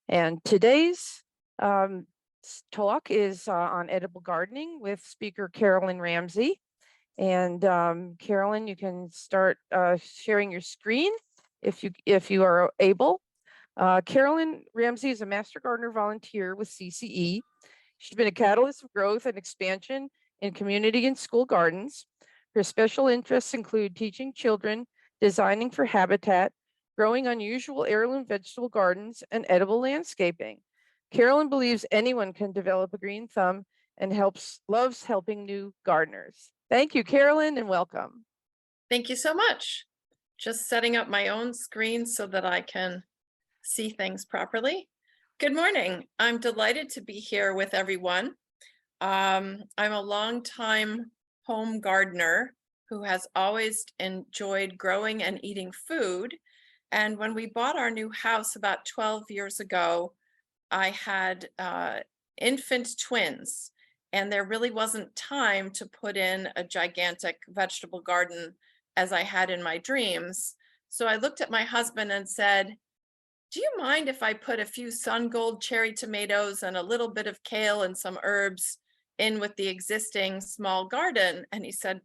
And today's talk is on edible gardening with speaker Carolyn Ramsey. And Carolyn, you can start sharing your screen if you are able. Carolyn Ramsey is a master gardener volunteer with CCE. She's been a catalyst of growth and expansion in community and school gardens. Her special interests include teaching children, designing for habitat, growing unusual heirloom vegetable gardens, and edible landscaping. Carolyn believes anyone can develop a green thumb and loves helping new gardeners. Thank you, Carolyn, and welcome. Thank you so much. Just setting up my own screen so that I can see things properly. Good morning. I'm delighted to be here with everyone. I'm a longtime home gardener who has always enjoyed growing and eating food. And when we bought our new house about 12 years ago, I had infant twins, and there really wasn't time to put in a gigantic vegetable garden as I had in my dreams. So I looked at my husband and said, "Do you mind if I put a few sun gold cherry tomatoes and a little bit of kale and some herbs in with the existing small garden?" And he said,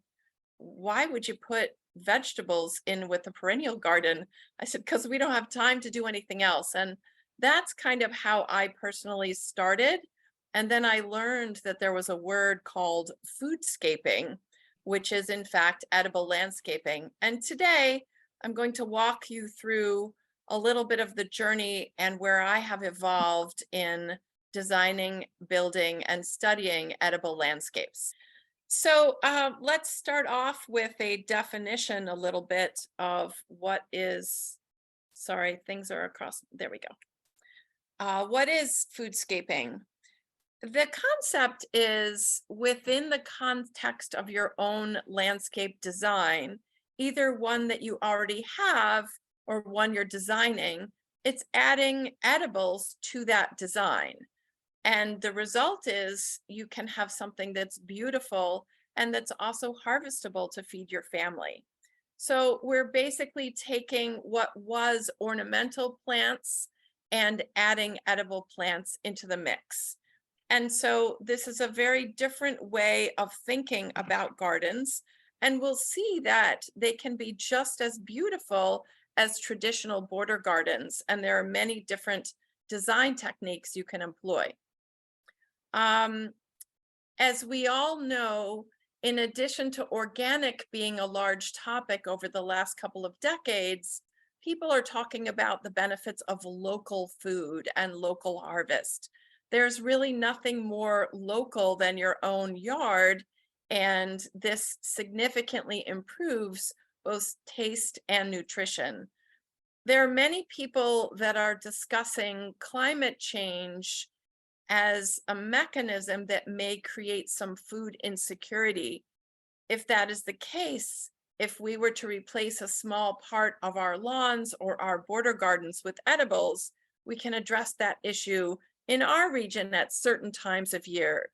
"Why would you put vegetables in with a perennial garden?" I said, "Because we don't have time to do anything else." And that's kind of how I personally started. And then I learned that there was a word called foodscaping, which is in fact edible landscaping. And today I'm going to walk you through a little bit of the journey and where I have evolved in designing, building, and studying edible landscapes. So let's start off with a definition a little bit of what is, sorry, things are across, there we go. What is foodscaping? The concept is within the context of your own landscape design, either one that you already have or one you're designing, it's adding edibles to that design. And the result is you can have something that's beautiful and that's also harvestable to feed your family. So we're basically taking what was ornamental plants and adding edible plants into the mix. And so this is a very different way of thinking about gardens. And we'll see that they can be just as beautiful as traditional border gardens. And there are many different design techniques you can employ. As we all know, in addition to organic being a large topic over the last couple of decades, people are talking about the benefits of local food and local harvest. There's really nothing more local than your own yard, and this significantly improves both taste and nutrition. There are many people that are discussing climate change as a mechanism that may create some food insecurity. If that is the case, if we were to replace a small part of our lawns or our border gardens with edibles, we can address that issue in our region at certain times of year.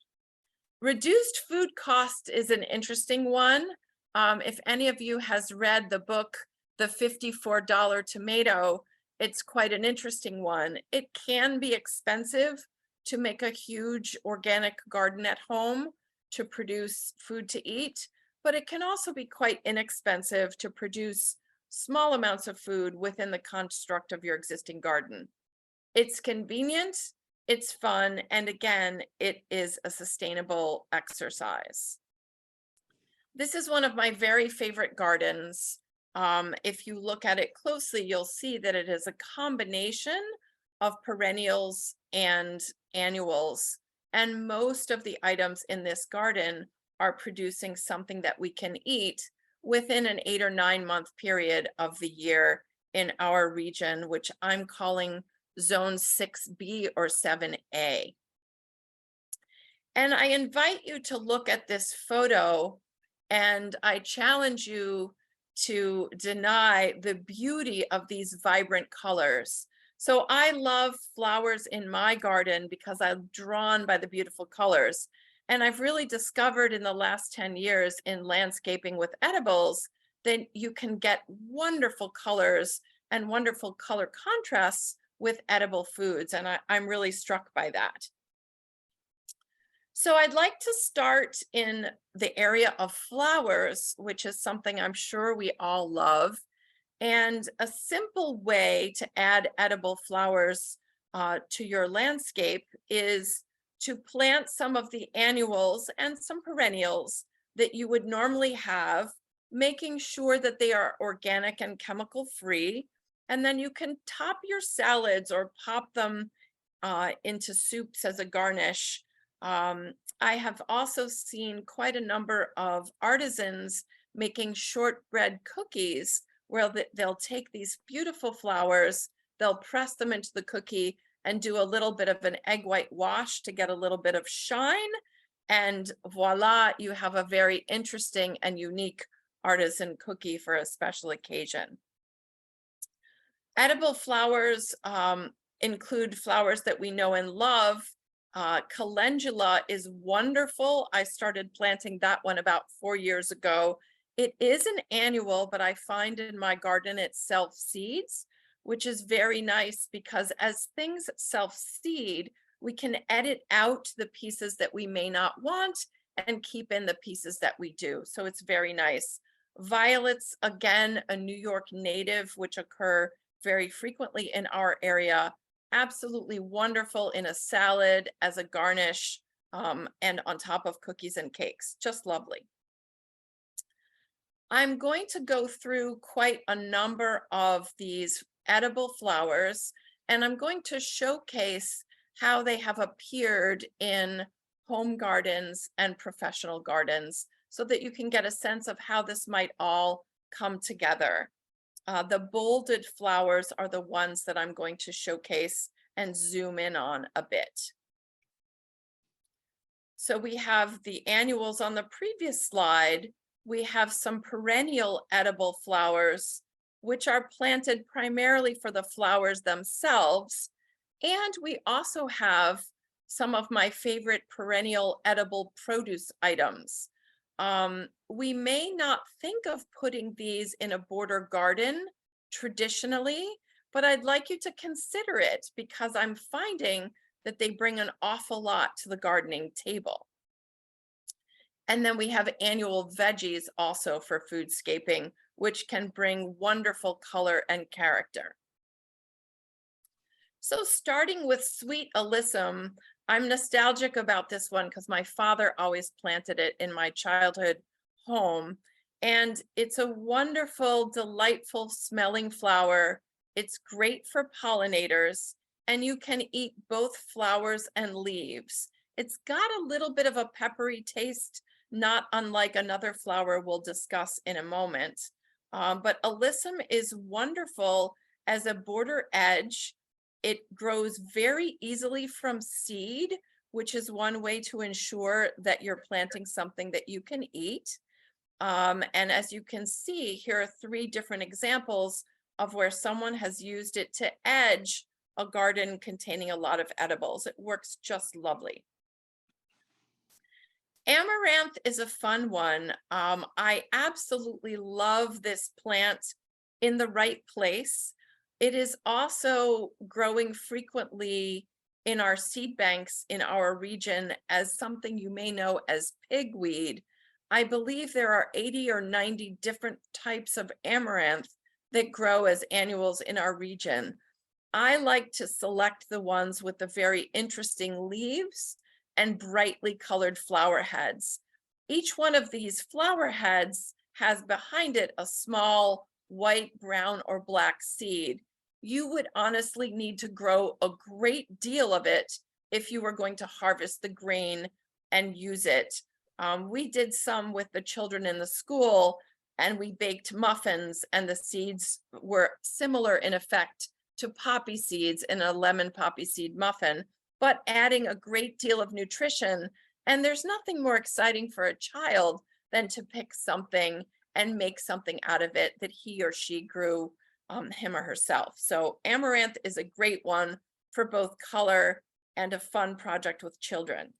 Reduced food cost is an interesting one. If any of you has read the book, The $54 Tomato, it's quite an interesting one. It can be expensive to make a huge organic garden at home to produce food to eat, but it can also be quite inexpensive to produce small amounts of food within the construct of your existing garden. It's convenient, it's fun, and again, it is a sustainable exercise. This is one of my very favorite gardens. If you look at it closely, you'll see that it is a combination of perennials and annuals. And most of the items in this garden are producing something that we can eat within an 8 or 9 month period of the year in our region, which I'm calling zone 6B or 7A. And I invite you to look at this photo, and I challenge you to deny the beauty of these vibrant colors. So I love flowers in my garden because I'm drawn by the beautiful colors. And I've really discovered in the last 10 years in landscaping with edibles that you can get wonderful colors and wonderful color contrasts with edible foods, and I'm really struck by that. So I'd like to start in the area of flowers, which is something I'm sure we all love. And a simple way to add edible flowers to your landscape is to plant some of the annuals and some perennials that you would normally have, making sure that they are organic and chemical free. And then you can top your salads or pop them into soups as a garnish. I have also seen quite a number of artisans making shortbread cookies where they'll take these beautiful flowers, they'll press them into the cookie and do a little bit of an egg white wash to get a little bit of shine. And voila, you have a very interesting and unique artisan cookie for a special occasion. Edible flowers include flowers that we know and love. Calendula is wonderful. I started planting that one about 4 years ago. It is an annual, but I find in my garden it self-seeds, which is very nice because as things self-seed, we can edit out the pieces that we may not want and keep in the pieces that we do. So it's very nice. Violets, again, a New York native, which occur very frequently in our area. Absolutely wonderful in a salad, as a garnish, and on top of cookies and cakes. Just lovely. I'm going to go through quite a number of these edible flowers, and I'm going to showcase how they have appeared in home gardens and professional gardens so that you can get a sense of how this might all come together. The bolded flowers are the ones that I'm going to showcase and zoom in on a bit. So we have the annuals on the previous slide. We have some perennial edible flowers, which are planted primarily for the flowers themselves. And we also have some of my favorite perennial edible produce items. We may not think of putting these in a border garden traditionally, but I'd like you to consider it because I'm finding that they bring an awful lot to the gardening table. And then we have annual veggies also for foodscaping, which can bring wonderful color and character. So starting with sweet alyssum, I'm nostalgic about this one because my father always planted it in my childhood home. And it's a wonderful, delightful smelling flower. It's great for pollinators, and you can eat both flowers and leaves. It's got a little bit of a peppery taste, not unlike another flower we'll discuss in a moment. But alyssum is wonderful as a border edge. It grows very easily from seed, which is one way to ensure that you're planting something that you can eat. And as you can see, here are 3 different examples of where someone has used it to edge a garden containing a lot of edibles. It works just lovely. Amaranth is a fun one. I absolutely love this plant in the right place. It is also growing frequently in our seed banks in our region as something you may know as pigweed. I believe there are 80 or 90 different types of amaranth that grow as annuals in our region. I like to select the ones with the very interesting leaves and brightly colored flower heads. Each one of these flower heads has behind it a small white, brown, or black seed. You would honestly need to grow a great deal of it if you were going to harvest the grain and use it. We did some with the children in the school, and we baked muffins, and the seeds were similar in effect to poppy seeds in a lemon poppy seed muffin, but adding a great deal of nutrition. And there's nothing more exciting for a child than to pick something and make something out of it that he or she grew him or herself. So amaranth is a great one for both color and a fun project with children.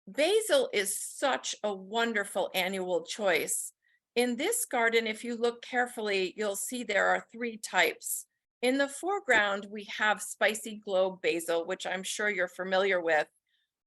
Basil is such a wonderful annual choice. In this garden, if you look carefully, you'll see there are 3 types. In the foreground, we have spicy globe basil, which I'm sure you're familiar with.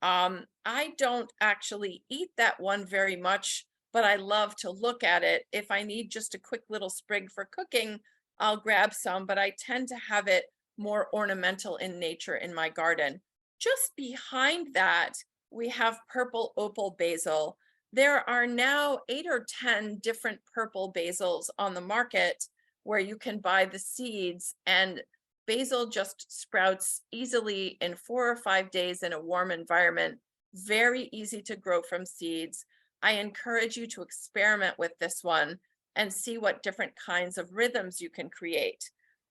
I don't actually eat that one very much, but I love to look at it. If I need just a quick little sprig for cooking, I'll grab some, but I tend to have it more ornamental in nature in my garden. Just behind that, we have purple opal basil. There are now 8 or 10 different purple basils on the market where you can buy the seeds, and basil just sprouts easily in 4 or 5 days in a warm environment. Very easy to grow from seeds. I encourage you to experiment with this one and see what different kinds of rhythms you can create.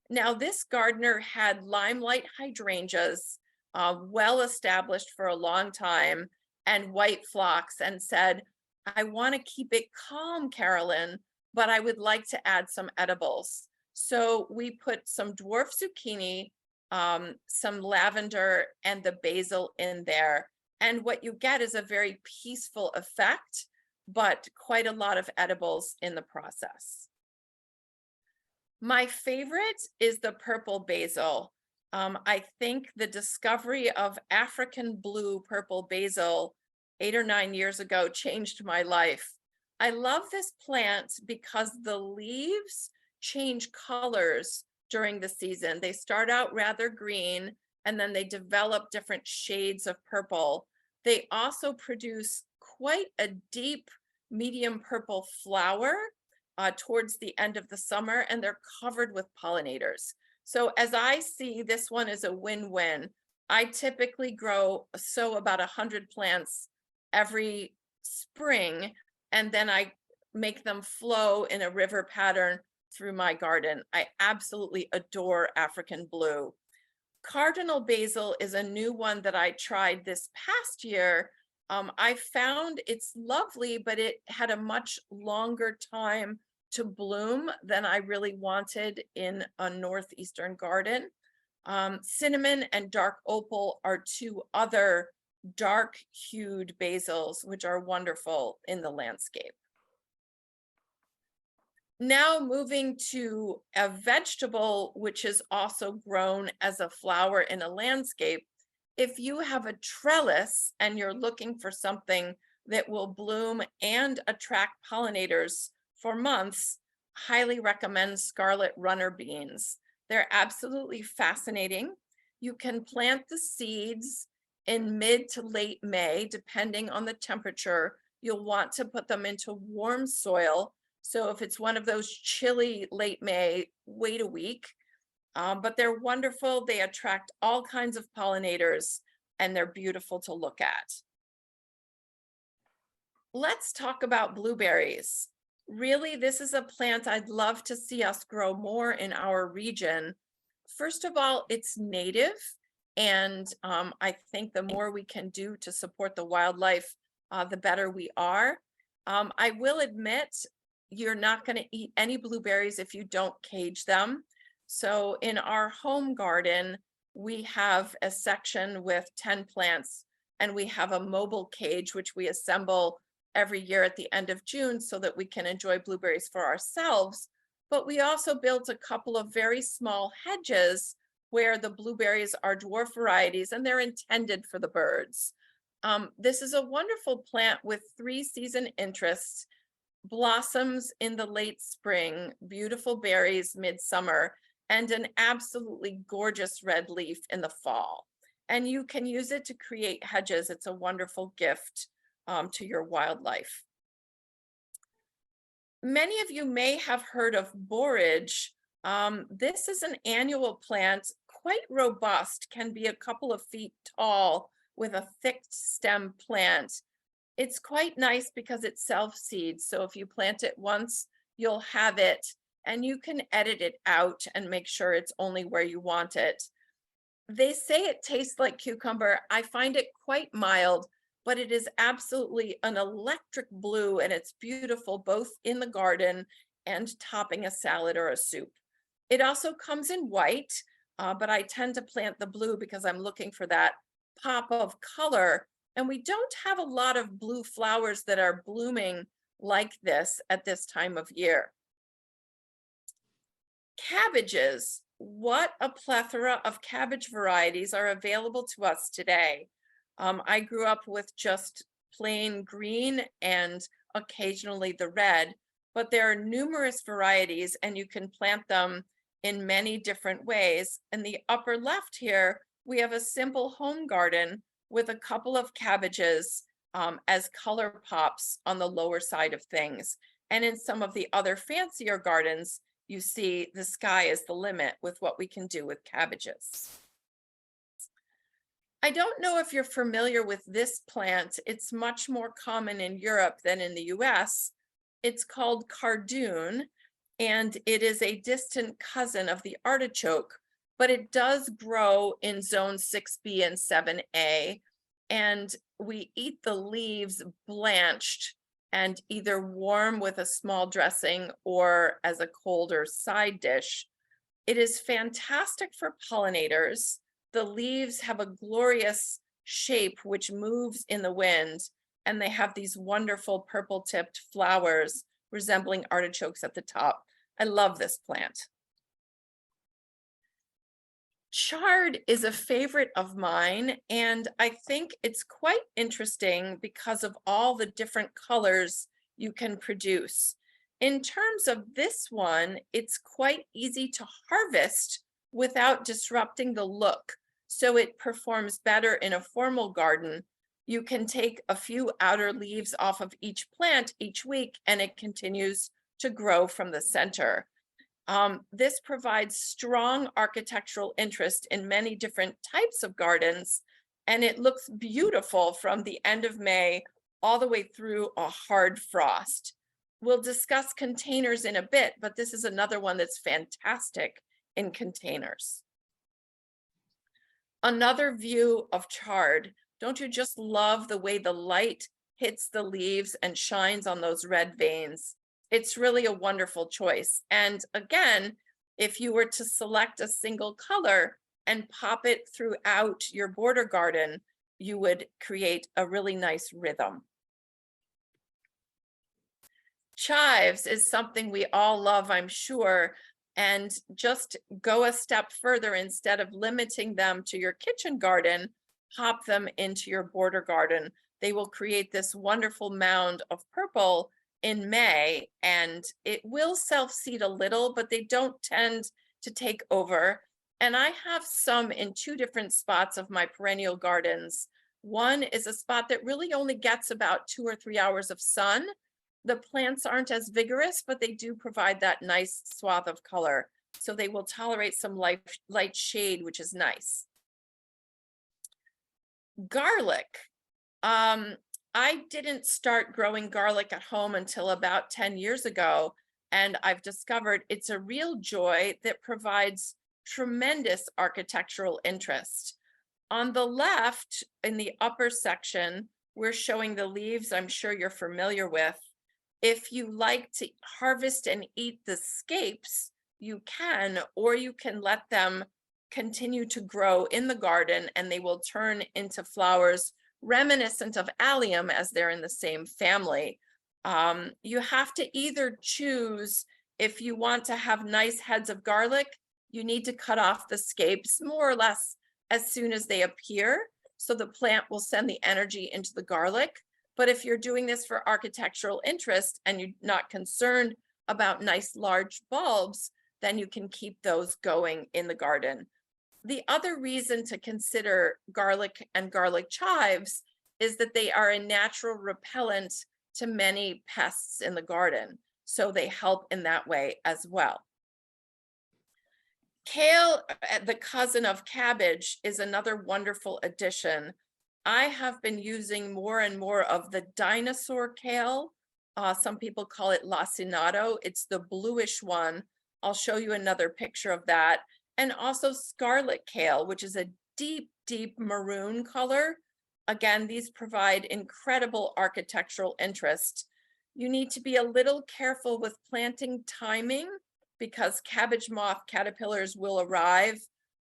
Now, this gardener had limelight hydrangeas, well established for a long time, and white phlox, and said, I want to keep it calm, Carolyn, but I would like to add some edibles. So we put some dwarf zucchini, some lavender, and the basil in there. And what you get is a very peaceful effect, but quite a lot of edibles in the process. My favorite is the purple basil. I think the discovery of African blue purple basil 8 or 9 years ago changed my life. I love this plant because the leaves change colors during the season. They start out rather green and then they develop different shades of purple. They also produce quite a deep medium purple flower towards the end of the summer, and they're covered with pollinators. So as I see, this one is a win-win. I typically sow about 100 plants every spring, and then I make them flow in a river pattern through my garden. I absolutely adore African blue. Cardinal basil is a new one that I tried this past year. I found it's lovely, but it had a much longer time to bloom than I really wanted in a northeastern garden. Cinnamon and dark opal are 2 other dark hued basils, which are wonderful in the landscape. Now moving to a vegetable, which is also grown as a flower in a landscape. If you have a trellis and you're looking for something that will bloom and attract pollinators for months, highly recommend scarlet runner beans. They're absolutely fascinating. You can plant the seeds in mid to late May, depending on the temperature. You'll want to put them into warm soil. So if it's one of those chilly late May, wait a week. But they're wonderful. They attract all kinds of pollinators, and they're beautiful to look at. Let's talk about blueberries. Really, this is a plant I'd love to see us grow more in our region. First of all, it's native, and I think the more we can do to support the wildlife, the better we are. I will admit, you're not going to eat any blueberries if you don't cage them. So in our home garden, we have a section with 10 plants, and we have a mobile cage, which we assemble every year at the end of June so that we can enjoy blueberries for ourselves. But we also built a couple of very small hedges where the blueberries are dwarf varieties, and they're intended for the birds. This is a wonderful plant with 3 season interests. Blossoms in the late spring, beautiful berries midsummer, and an absolutely gorgeous red leaf in the fall. And you can use it to create hedges. It's a wonderful gift to your wildlife. Many of you may have heard of borage. This is an annual plant, quite robust, can be a couple of feet tall with a thick stem plant. It's quite nice because it self-seeds. So if you plant it once, you'll have it, and you can edit it out and make sure it's only where you want it. They say it tastes like cucumber. I find it quite mild, but it is absolutely an electric blue, and it's beautiful both in the garden and topping a salad or a soup. It also comes in white, but I tend to plant the blue because I'm looking for that pop of color. And we don't have a lot of blue flowers that are blooming like this at this time of year. Cabbages. what a plethora of cabbage varieties are available to us today. I grew up with just plain green and occasionally the red, but there are numerous varieties and you can plant them in many different ways. In the upper left here, we have a simple home garden with a couple of cabbages as color pops on the lower side of things. And in some of the other fancier gardens, you see the sky is the limit with what we can do with cabbages. I don't know if you're familiar with this plant. It's much more common in Europe than in the US. It's called cardoon, and it is a distant cousin of the artichoke, but it does grow in zone 6B and 7A. And we eat the leaves blanched and either warm with a small dressing or as a colder side dish. It is fantastic for pollinators. The leaves have a glorious shape which moves in the wind, and they have these wonderful purple-tipped flowers resembling artichokes at the top. I love this plant. Chard is a favorite of mine, and I think it's quite interesting because of all the different colors you can produce. In terms of this one, it's quite easy to harvest without disrupting the look, so it performs better in a formal garden. You can take a few outer leaves off of each plant each week, and it continues to grow from the center. This provides strong architectural interest in many different types of gardens, and it looks beautiful from the end of May all the way through a hard frost. We'll discuss containers in a bit, but this is another one that's fantastic in containers. Another view of chard. Don't you just love the way the light hits the leaves and shines on those red veins? It's really a wonderful choice. And again, if you were to select a single color and pop it throughout your border garden, you would create a really nice rhythm. Chives is something we all love, I'm sure, and just go a step further. Instead of limiting them to your kitchen garden, pop them into your border garden. They will create this wonderful mound of purple in May, and it will self-seed a little, but they don't tend to take over. And I have some in two different spots of my perennial gardens. One is a spot that really only gets about 2 or 3 hours of sun. The plants aren't as vigorous, but they do provide that nice swath of color. So they will tolerate some light shade, which is nice. Garlic. I didn't start growing garlic at home until about 10 years ago, and I've discovered it's a real joy that provides tremendous architectural interest. On the left, in the upper section, we're showing the leaves I'm sure you're familiar with. If you like to harvest and eat the scapes, you can, or you can let them continue to grow in the garden and they will turn into flowers reminiscent of allium as they're in the same family. You have to either choose, if you want to have nice heads of garlic, you need to cut off the scapes more or less as soon as they appear, so the plant will send the energy into the garlic. But if you're doing this for architectural interest and you're not concerned about nice large bulbs, then you can keep those going in the garden. The other reason to consider garlic and garlic chives is that they are a natural repellent to many pests in the garden. So they help in that way as well. Kale, the cousin of cabbage, is another wonderful addition. I have been using more and more of the dinosaur kale. Some people call it lacinato. It's the bluish one. I'll show you another picture of that. And also scarlet kale, which is a deep, deep maroon color. Again, these provide incredible architectural interest. You need to be a little careful with planting timing because cabbage moth caterpillars will arrive.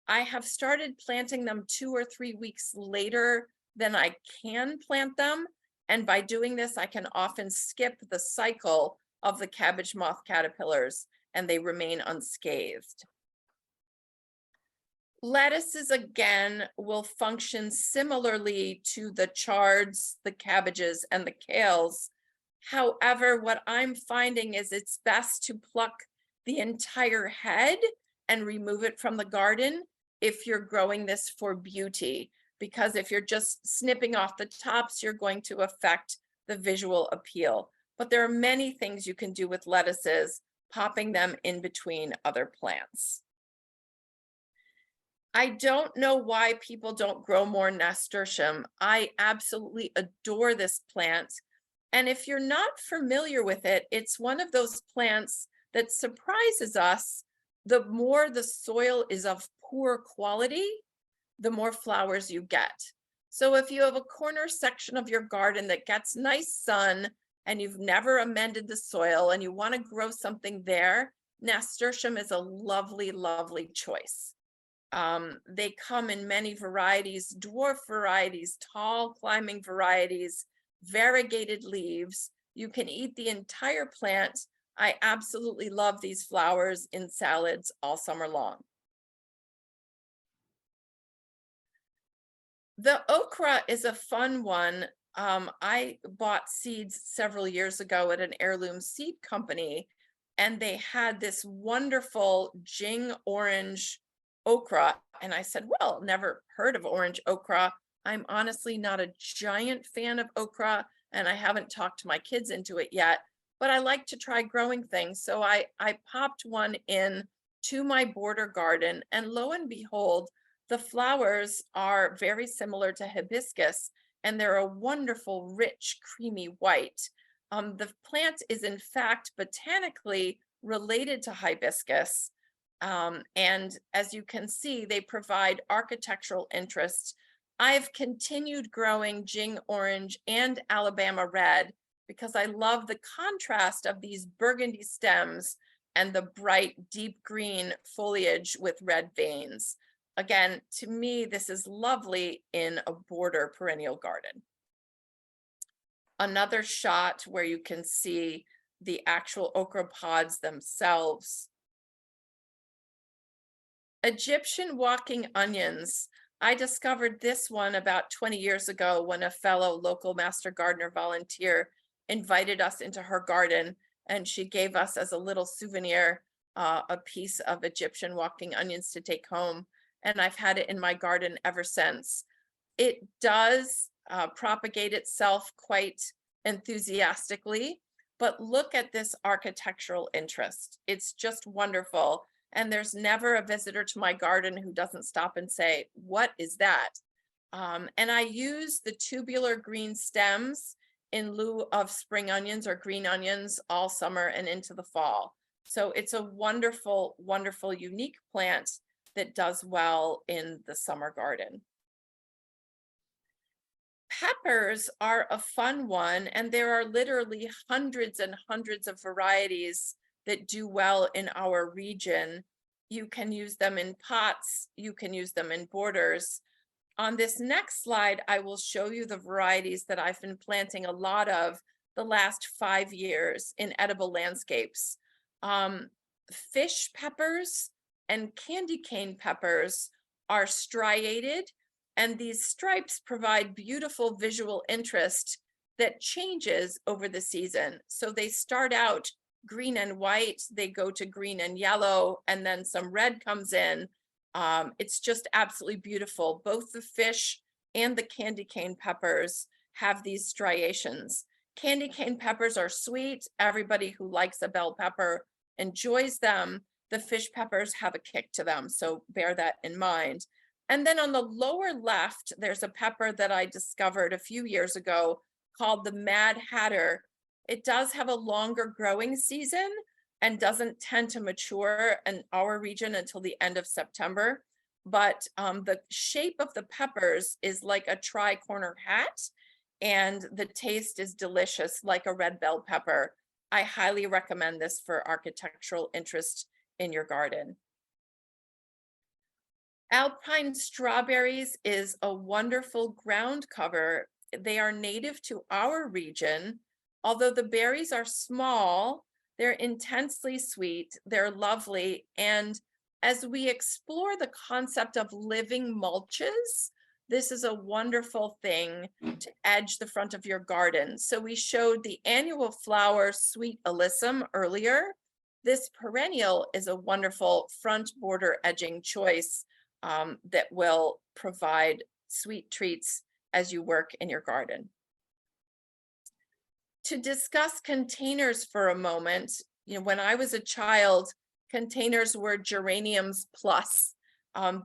I have started planting them 2 or 3 weeks later than I can plant them. And by doing this, I can often skip the cycle of the cabbage moth caterpillars and they remain unscathed. Lettuces again will function similarly to the chards, the cabbages, and the kales. However, what I'm finding is it's best to pluck the entire head and remove it from the garden if you're growing this for beauty, because if you're just snipping off the tops, you're going to affect the visual appeal. But there are many things you can do with lettuces, popping them in between other plants. I don't know why people don't grow more nasturtium. I absolutely adore this plant. And if you're not familiar with it, it's one of those plants that surprises us. The more the soil is of poor quality, the more flowers you get. So if you have a corner section of your garden that gets nice sun and you've never amended the soil and you want to grow something there, nasturtium is a lovely, lovely choice. They come in many varieties, dwarf varieties, tall climbing varieties, variegated leaves. You can eat the entire plant. I absolutely love these flowers in salads all summer long. The okra is a fun one. I bought seeds several years ago at an heirloom seed company, and they had this wonderful Jing orange okra. And I said, well, never heard of orange okra. I'm honestly not a giant fan of okra, and I haven't talked my kids into it yet, but I like to try growing things. So I popped one in to my border garden, and lo and behold, the flowers are very similar to hibiscus, and they're a wonderful, rich, creamy white. The plant is in fact botanically related to hibiscus. And as you can see, they provide architectural interest. I've continued growing Jing orange and Alabama red because I love the contrast of these burgundy stems and the bright, deep green foliage with red veins. Again, to me, this is lovely in a border perennial garden. Another shot where you can see the actual okra pods themselves. Egyptian walking onions. I discovered this one about 20 years ago when a fellow local master gardener volunteer invited us into her garden, and she gave us as a little souvenir a piece of Egyptian walking onions to take home. And I've had it in my garden ever since. It does propagate itself quite enthusiastically, but look at this architectural interest. It's just wonderful. And there's never a visitor to my garden who doesn't stop and say, what is that? And I use the tubular green stems in lieu of spring onions or green onions all summer and into the fall. So it's a wonderful, wonderful, unique plant that does well in the summer garden. Peppers are a fun one, and there are literally hundreds and hundreds of varieties that do well in our region. You can use them in pots, you can use them in borders. On this next slide, I will show you the varieties that I've been planting a lot of the last 5 years in edible landscapes. Fish peppers and candy cane peppers are striated, and these stripes provide beautiful visual interest that changes over the season. So they start out green and white, they go to green and yellow, and then some red comes in. It's just absolutely beautiful. Both the fish and the candy cane peppers have these striations. Candy cane peppers are sweet. Everybody who likes a bell pepper enjoys them. The fish peppers have a kick to them, so bear that in mind. And then on the lower left, there's a pepper that I discovered a few years ago called the Mad Hatter. It does have a longer growing season and doesn't tend to mature in our region until the end of September. But the shape of the peppers is like a tri-corner hat, and the taste is delicious, like a red bell pepper. I highly recommend this for architectural interest in your garden. Alpine strawberries is a wonderful ground cover. They are native to our region. Although the berries are small, they're intensely sweet, they're lovely, and as we explore the concept of living mulches, this is a wonderful thing to edge the front of your garden. So we showed the annual flower sweet alyssum earlier. This perennial is a wonderful front border edging choice that will provide sweet treats as you work in your garden. To discuss containers for a moment, when I was a child, containers were geraniums plus.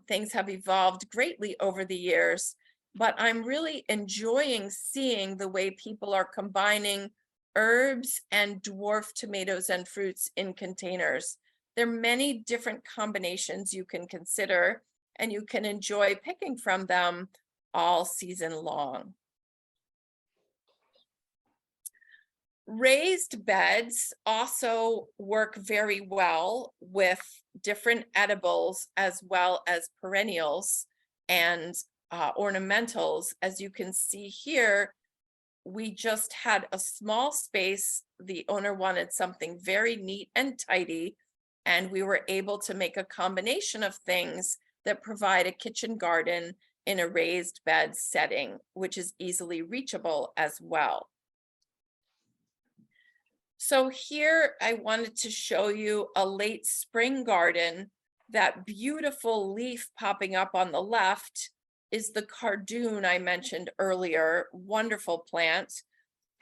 Things have evolved greatly over the years, but I'm really enjoying seeing the way people are combining herbs and dwarf tomatoes and fruits in containers. There are many different combinations you can consider, and you can enjoy picking from them all season long. Raised beds also work very well with different edibles as well as perennials and ornamentals. As you can see here, we just had a small space. The owner wanted something very neat and tidy, and we were able to make a combination of things that provide a kitchen garden in a raised bed setting, which is easily reachable as well. So here I wanted to show you a late spring garden. That beautiful leaf popping up on the left is the cardoon I mentioned earlier, wonderful plant.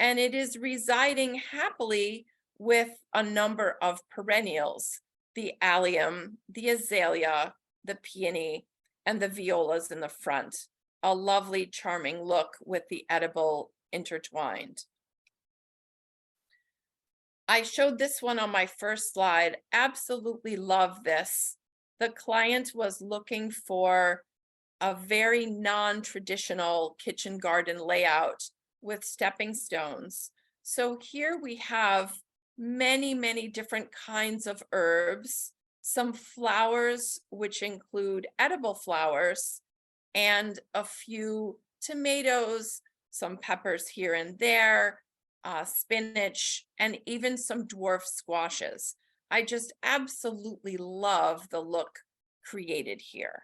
And it is residing happily with a number of perennials, the allium, the azalea, the peony, and the violas in the front. A lovely, charming look with the edible intertwined. I showed this one on my first slide. Absolutely love this. The client was looking for a very non-traditional kitchen garden layout with stepping stones. So here we have many, many different kinds of herbs, some flowers, which include edible flowers, and a few tomatoes, some peppers here and there, spinach, and even some dwarf squashes. I just absolutely love the look created here.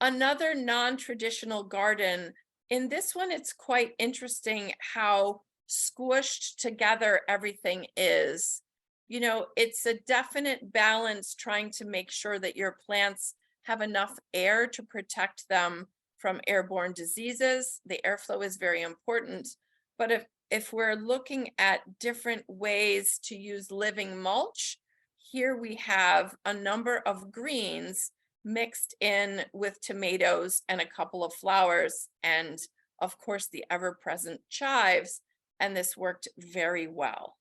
Another non-traditional garden. In this one, it's quite interesting how squished together everything is. It's a definite balance trying to make sure that your plants have enough air to protect them from airborne diseases. The airflow is very important, but if we're looking at different ways to use living mulch, here we have a number of greens mixed in with tomatoes and a couple of flowers, and of course the ever-present chives, and this worked very well.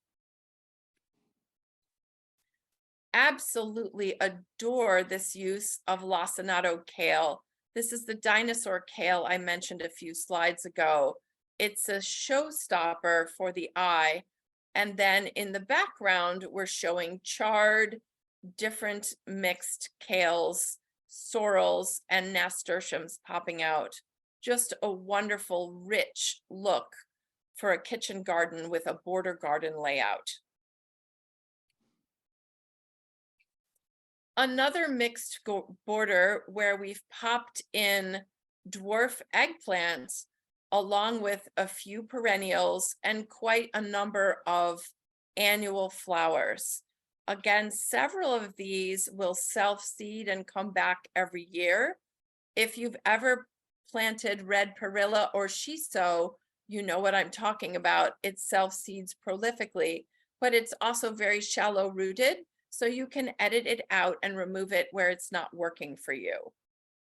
Absolutely adore this use of lacinato kale. This is the dinosaur kale I mentioned a few slides ago. It's a showstopper for the eye. And then in the background, we're showing charred, different mixed kales, sorrels, and nasturtiums popping out. Just a wonderful, rich look for a kitchen garden with a border garden layout. Another mixed border where we've popped in dwarf eggplants along with a few perennials and quite a number of annual flowers. Again, several of these will self-seed and come back every year. If you've ever planted red perilla or shiso, you know what I'm talking about. It self-seeds prolifically, but it's also very shallow rooted. So you can edit it out and remove it where it's not working for you.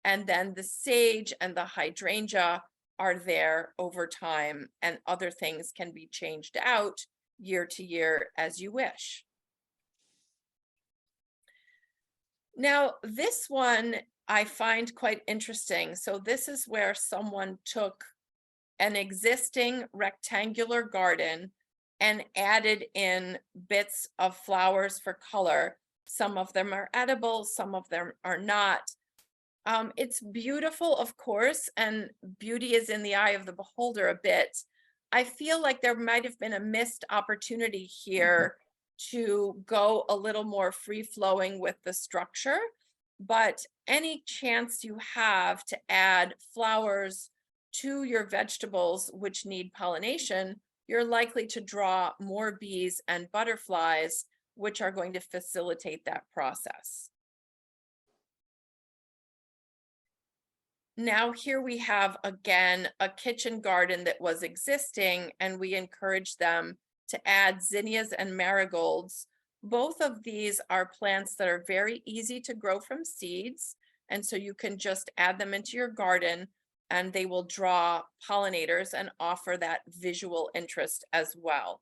And then the sage and the hydrangea are there over time, and other things can be changed out year to year as you wish. Now, this one I find quite interesting. So this is where someone took an existing rectangular garden and added in bits of flowers for color. Some of them are edible, some of them are not. It's beautiful, of course, and beauty is in the eye of the beholder a bit. I feel like there might have been a missed opportunity here to go a little more free flowing with the structure. But any chance you have to add flowers to your vegetables which need pollination, you're likely to draw more bees and butterflies, which are going to facilitate that process. Now here we have, again, a kitchen garden that was existing, and we encourage them to add zinnias and marigolds. Both of these are plants that are very easy to grow from seeds, and so you can just add them into your garden and they will draw pollinators and offer that visual interest as well.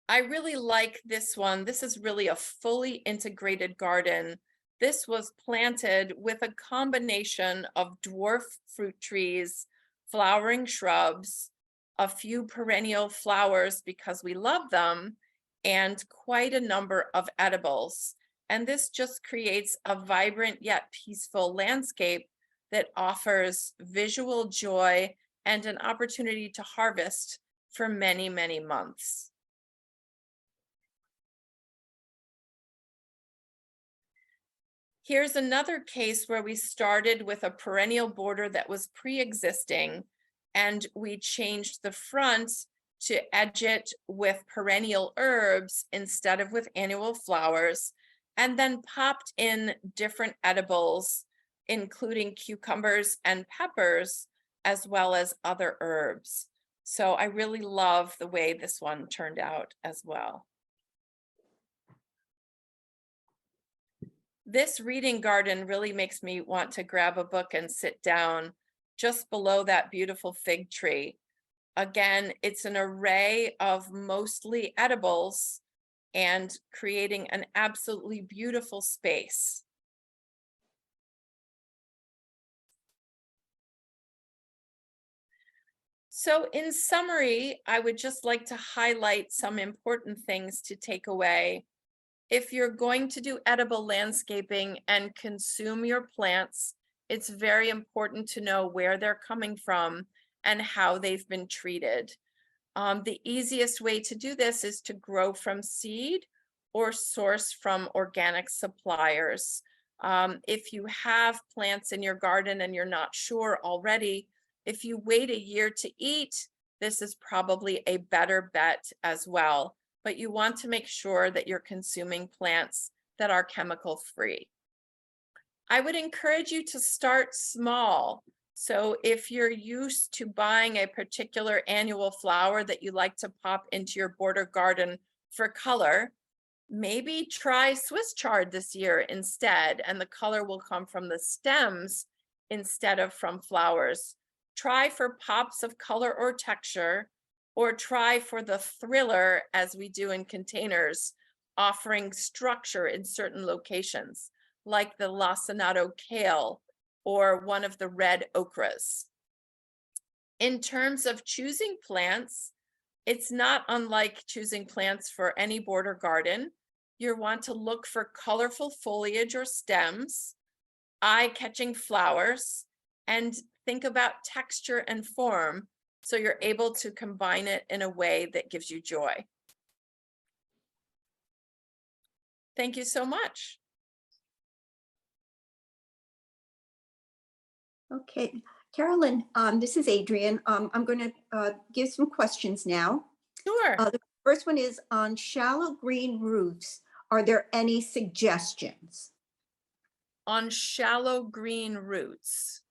I really like this one. This is really a fully integrated garden. This was planted with a combination of dwarf fruit trees, flowering shrubs, a few perennial flowers because we love them, and quite a number of edibles. And this just creates a vibrant yet peaceful landscape that offers visual joy and an opportunity to harvest for many, many months. Here's another case where we started with a perennial border that was pre-existing, and we changed the front to edge it with perennial herbs instead of with annual flowers, and then popped in different edibles, including cucumbers and peppers, as well as other herbs. So I really love the way this one turned out as well. This reading garden really makes me want to grab a book and sit down just below that beautiful fig tree. Again, it's an array of mostly edibles and creating an absolutely beautiful space. So in summary, I would just like to highlight some important things to take away. If you're going to do edible landscaping and consume your plants, it's very important to know where they're coming from and how they've been treated. The easiest way to do this is to grow from seed or source from organic suppliers. If you have plants in your garden and you're not sure already, if you wait a year to eat, this is probably a better bet as well. But you want to make sure that you're consuming plants that are chemical free. I would encourage you to start small. So if you're used to buying a particular annual flower that you like to pop into your border garden for color, maybe try Swiss chard this year instead, and the color will come from the stems instead of from flowers. Try for pops of color or texture, or try for the thriller as we do in containers, offering structure in certain locations, like the lacinato kale or one of the red ochras. In terms of choosing plants, it's not unlike choosing plants for any border garden. You want to look for colorful foliage or stems, eye-catching flowers, and think about texture and form, so you're able to combine it in a way that gives you joy. Thank you so much. Okay, Carolyn, this is Adrienne. I'm going to give some questions now. Sure. The first one is on shallow green roofs. Are there any suggestions? On shallow green roots.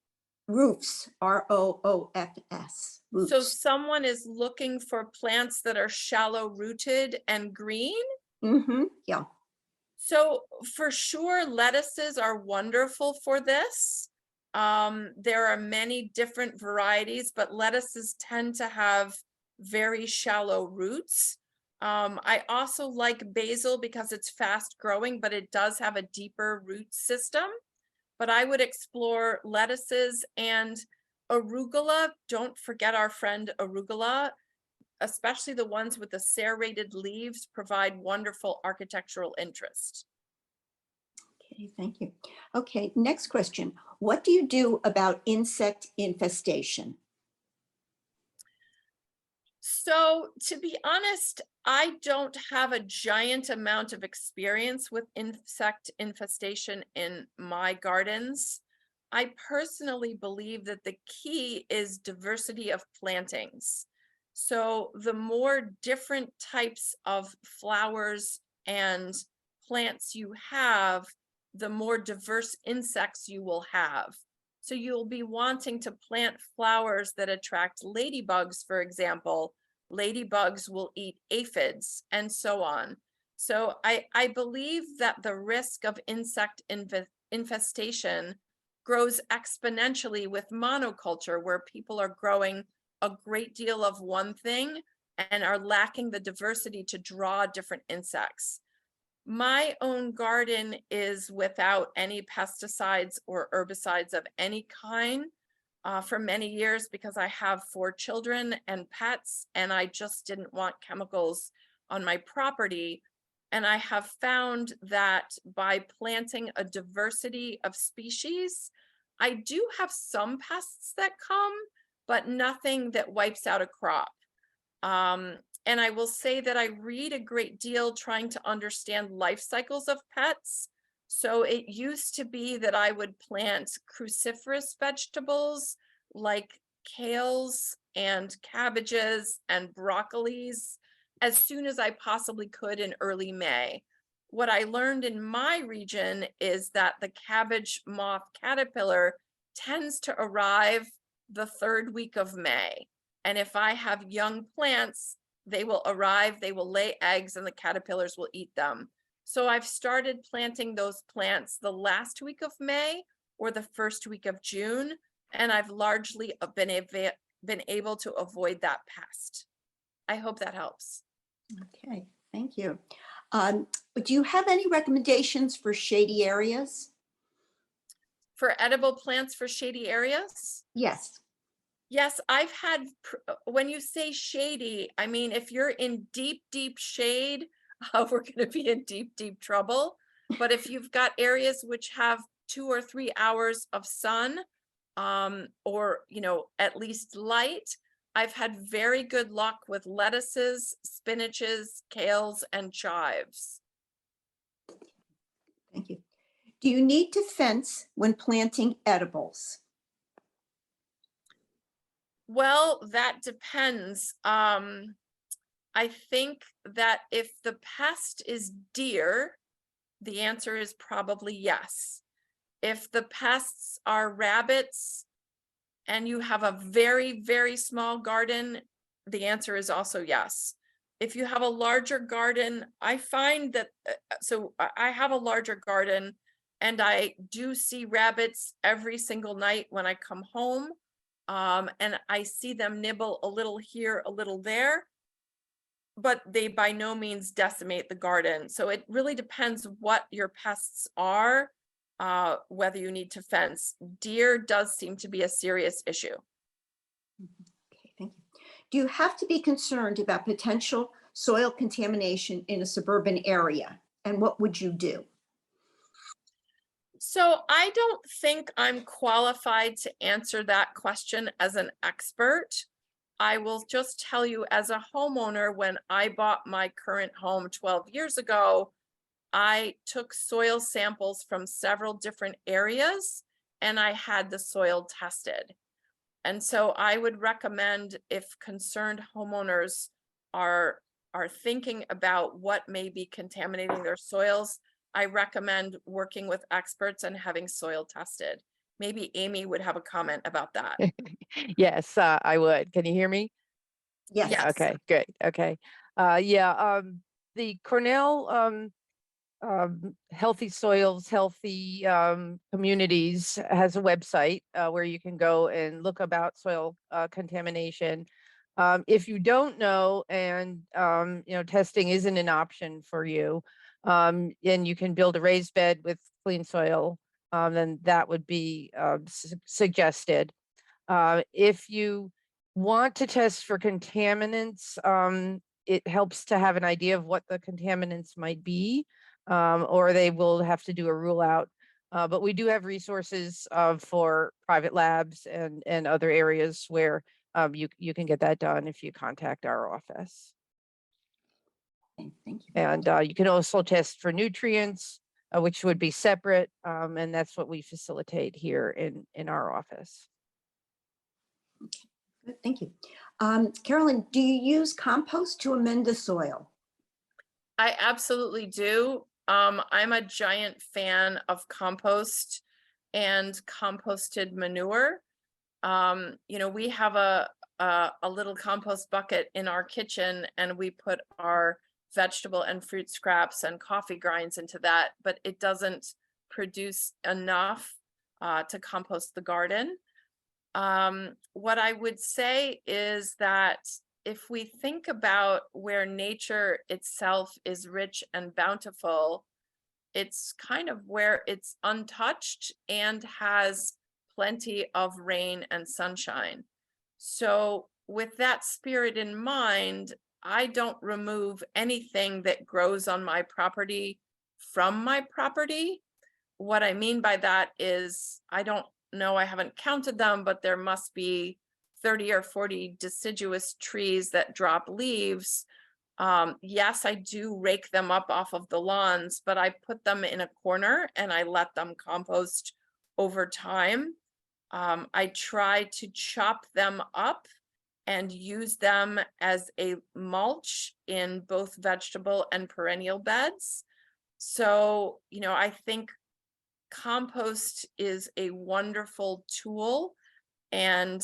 Roofs, R-O-O-F-S. Roofs. So someone is looking for plants that are shallow rooted and green? Mm-hmm, yeah. So for sure, lettuces are wonderful for this. There are many different varieties, but lettuces tend to have very shallow roots. I also like basil because it's fast growing, but it does have a deeper root system. But I would explore lettuces and arugula. Don't forget our friend arugula, especially the ones with the serrated leaves, provide wonderful architectural interest. Okay, thank you. Okay, next question. What do you do about insect infestation? So to be honest, I don't have a giant amount of experience with insect infestation in my gardens. I personally believe that the key is diversity of plantings. So the more different types of flowers and plants you have, the more diverse insects you will have. So you'll be wanting to plant flowers that attract ladybugs, for example. Ladybugs will eat aphids and so on. So I believe that the risk of insect infestation grows exponentially with monoculture, where people are growing a great deal of one thing and are lacking the diversity to draw different insects. My own garden is without any pesticides or herbicides of any kind for many years, because I have 4 children and pets, and I just didn't want chemicals on my property. And I have found that by planting a diversity of species, I do have some pests that come, but nothing that wipes out a crop. And I will say that I read a great deal trying to understand life cycles of pets. So it used to be that I would plant cruciferous vegetables like kales and cabbages and broccolis as soon as I possibly could in early May. What I learned in my region is that the cabbage moth caterpillar tends to arrive the 3rd week of May. And if I have young plants, they will arrive, they will lay eggs, and the caterpillars will eat them. So I've started planting those plants the last week of May or the 1st week of June, and I've largely been able to avoid that pest. I hope that helps. Okay, thank you. Do you have any recommendations for shady areas? For edible plants for shady areas? Yes. Yes, I've had, when you say shady, I mean, if you're in deep, deep shade, we're going to be in deep, deep trouble. But if you've got areas which have 2 or 3 hours of sun, or, at least light, I've had very good luck with lettuces, spinaches, kales, and chives. Thank you. Do you need to fence when planting edibles? Well, that depends. I think that if the pest is deer, the answer is probably yes. If the pests are rabbits and you have a very, very small garden, the answer is also yes. If you have a larger garden, I find that, so I have a larger garden and I do see rabbits every single night when I come home. And I see them nibble a little here, a little there, but they by no means decimate the garden. So it really depends what your pests are, whether you need to fence. Deer does seem to be a serious issue. Okay, thank you. Do you have to be concerned about potential soil contamination in a suburban area? And what would you do? So I don't think I'm qualified to answer that question as an expert. I will just tell you, as a homeowner, when I bought my current home 12 years ago, I took soil samples from several different areas and I had the soil tested. And so I would recommend, if concerned homeowners are thinking about what may be contaminating their soils, I recommend working with experts and having soil tested. Maybe Amy would have a comment about that. Yes, I would. Can you hear me? Yes. Yes. Okay, good. Okay. The Cornell Healthy Soils, Healthy Communities has a website where you can go and look about soil contamination. If you don't know, and testing isn't an option for you, and you can build a raised bed with clean soil, then that would be suggested. If you want to test for contaminants, it helps to have an idea of what the contaminants might be, or they will have to do a rule out. But we do have resources for private labs and other areas where you can get that done if you contact our office. Okay, thank you. And you can also test for nutrients, which would be separate. And that's what we facilitate here in our office. Good, thank you. Carolyn, do you use compost to amend the soil? I absolutely do. I'm a giant fan of compost and composted manure. We have a little compost bucket in our kitchen, and we put our vegetable and fruit scraps and coffee grinds into that, but it doesn't produce enough to compost the garden. What I would say is that if we think about where nature itself is rich and bountiful, it's kind of where it's untouched and has plenty of rain and sunshine. So with that spirit in mind, I don't remove anything that grows on my property from my property. What I mean by that is, I don't know, I haven't counted them, but there must be 30 or 40 deciduous trees that drop leaves. Yes, I do rake them up off of the lawns, but I put them in a corner and I let them compost over time. I try to chop them up and use them as a mulch in both vegetable and perennial beds. So, I think compost is a wonderful tool. And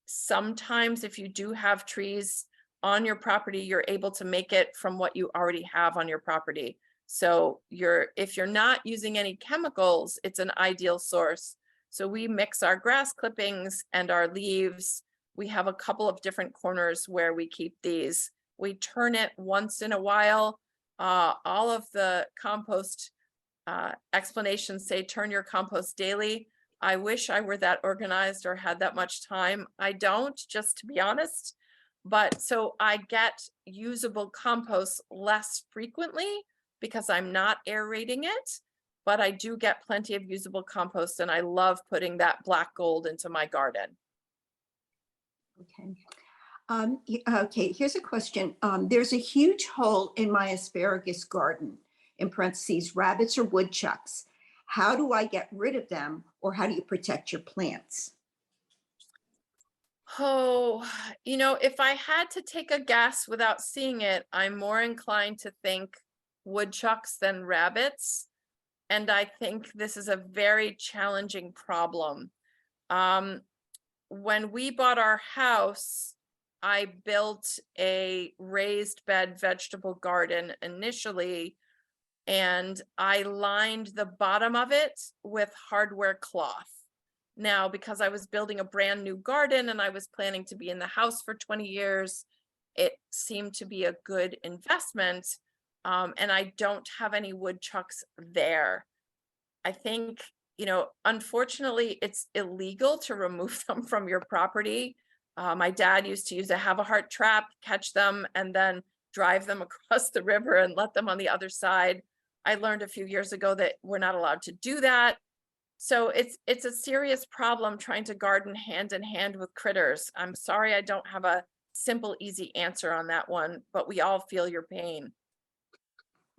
sometimes if you do have trees on your property, you're able to make it from what you already have on your property. So if you're not using any chemicals, it's an ideal source. So we mix our grass clippings and our leaves. We have a couple of different corners where we keep these. We turn it once in a while. All of the compost explanations say turn your compost daily. I wish I were that organized or had that much time. I don't, just to be honest. But so I get usable compost less frequently because I'm not aerating it, but I do get plenty of usable compost, and I love putting that black gold into my garden. Okay. Okay, here's a question. There's a huge hole in my asparagus garden, in parentheses, rabbits or woodchucks. How do I get rid of them, or how do you protect your plants? Oh, if I had to take a guess without seeing it, I'm more inclined to think woodchucks than rabbits. And I think this is a very challenging problem. When we bought our house, I built a raised bed vegetable garden initially, and I lined the bottom of it with hardware cloth. Now, because I was building a brand new garden and I was planning to be in the house for 20 years, it seemed to be a good investment. And I don't have any woodchucks there. I think, unfortunately, it's illegal to remove them from your property. My dad used to use a have-a-heart trap, catch them, and then drive them across the river and let them on the other side. I learned a few years ago that we're not allowed to do that. So it's a serious problem trying to garden hand in hand with critters. I'm sorry I don't have a simple, easy answer on that one, but we all feel your pain.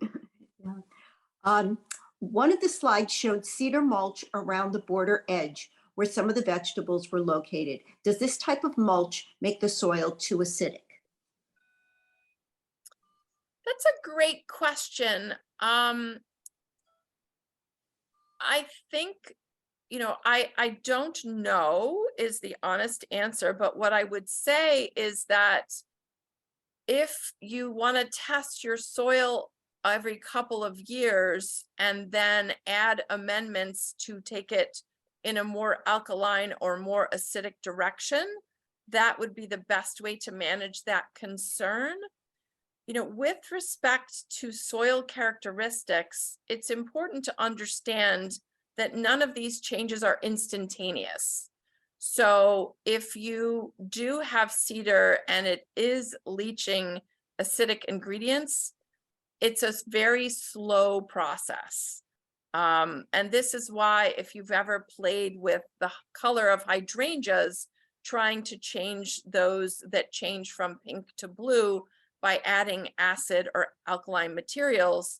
Yeah. One of the slides showed cedar mulch around the border edge where some of the vegetables were located. Does this type of mulch make the soil too acidic? That's a great question. I think, I don't know is the honest answer, but what I would say is that if you want to test your soil every couple of years and then add amendments to take it in a more alkaline or more acidic direction, that would be the best way to manage that concern. With respect to soil characteristics, it's important to understand that none of these changes are instantaneous. So if you do have cedar and it is leaching acidic ingredients, it's a very slow process. And this is why if you've ever played with the color of hydrangeas, trying to change those that change from pink to blue by adding acid or alkaline materials.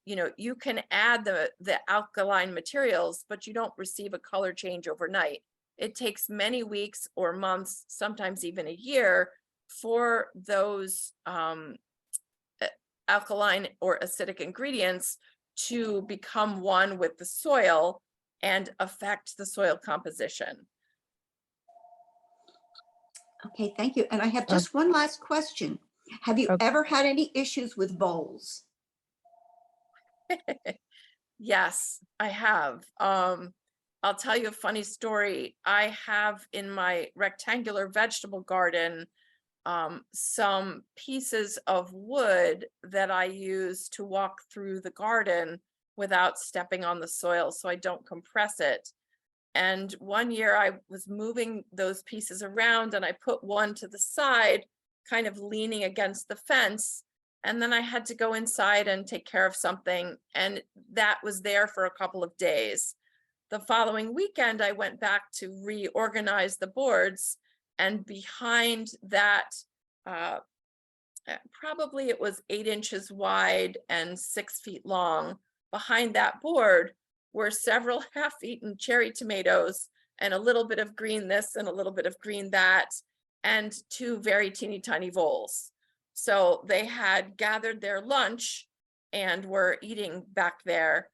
You know, you can add the alkaline materials, but you don't receive a color change overnight. It takes many weeks or months, sometimes even a year, for those alkaline or acidic ingredients to become one with the soil and affect the soil composition. Okay, thank you. And I have just one last question. Have you Okay. ever had any issues with voles? Yes, I have. I'll tell you a funny story. I have in my rectangular vegetable garden some pieces of wood that I use to walk through the garden without stepping on the soil so I don't compress it. And one year I was moving those pieces around and I put one to the side, kind of leaning against the fence. And then I had to go inside and take care of something. And that was there for a couple of days. The following weekend, I went back to reorganize the boards. And behind that, probably it was 8 inches wide and 6 feet long, behind that board were several half-eaten cherry tomatoes and a little bit of green this and a little bit of green that, and 2 very teeny tiny voles. So they had gathered their lunch and were eating back there.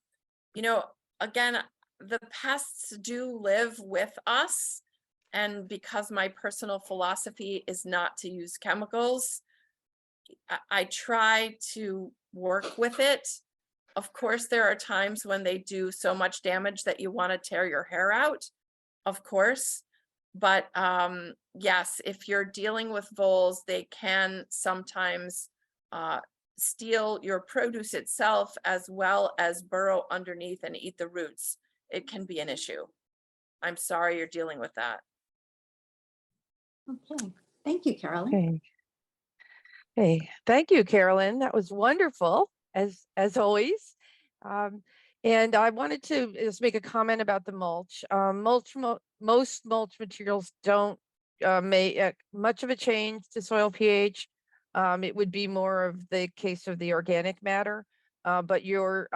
You know, again, the pests do live with us. And because my personal philosophy is not to use chemicals, I try to work with it. Of course, there are times when they do so much damage that you want to tear your hair out, of course. But yes, if you're dealing with voles, they can sometimes steal your produce itself as well as burrow underneath and eat the roots. It can be an issue. I'm sorry you're dealing with that. Okay, thank you, Carolyn. Okay. Hey, thank you, Carolyn. That was wonderful, as always. And I wanted to just make a comment about the mulch. Most mulch materials don't make much of a change to soil pH. It would be more of the case of the organic matter. But your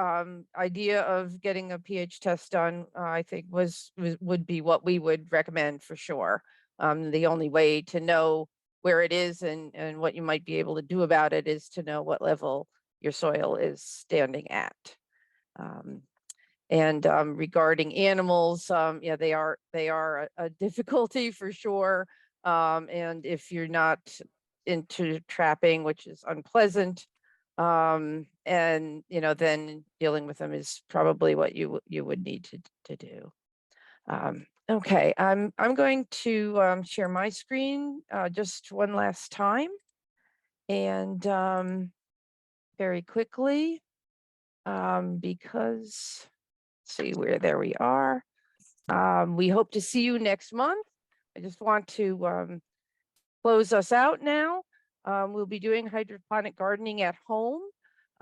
idea of getting a pH test done, I think, would be what we would recommend for sure. The only way to know where it is and what you might be able to do about it is to know what level your soil is standing at. Regarding animals, yeah, they are a difficulty for sure. And if you're not into trapping, which is unpleasant, and then dealing with them is probably what you would need to do. Okay, I'm going to share my screen just one last time, and very quickly, because see where there we are. We hope to see you next month. I just want to close us out now. We'll be doing hydroponic gardening at home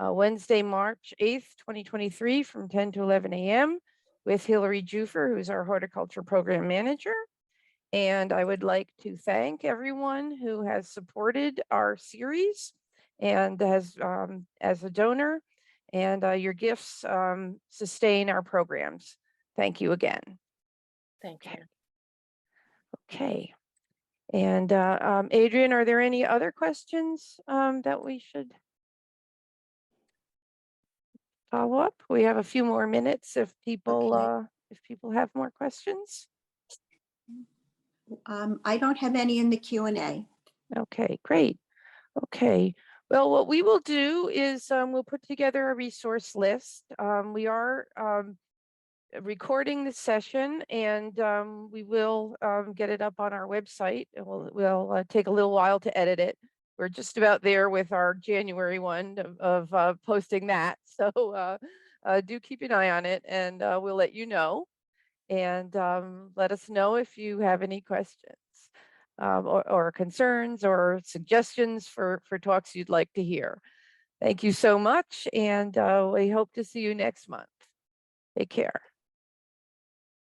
Wednesday, March 8th, 2023 from 10 to 11 a.m. with Hillary Jufer, who's our horticulture program manager. And I would like to thank everyone who has supported our series and has as a donor, and your gifts sustain our programs. Thank you again. Thank you. Okay. And Adrian, are there any other questions that we should follow up? We have a few more minutes if people have more questions. I don't have any in the Q&A. Okay, great. Okay. Well, what we will do is we'll put together a resource list. We are recording the session, and we will get it up on our website. We'll take a little while to edit it. We're just about there with our January one of posting that. So do keep an eye on it, and we'll let you know. And let us know if you have any questions or concerns or suggestions for talks you'd like to hear. Thank you so much, and we hope to see you next month. Take care.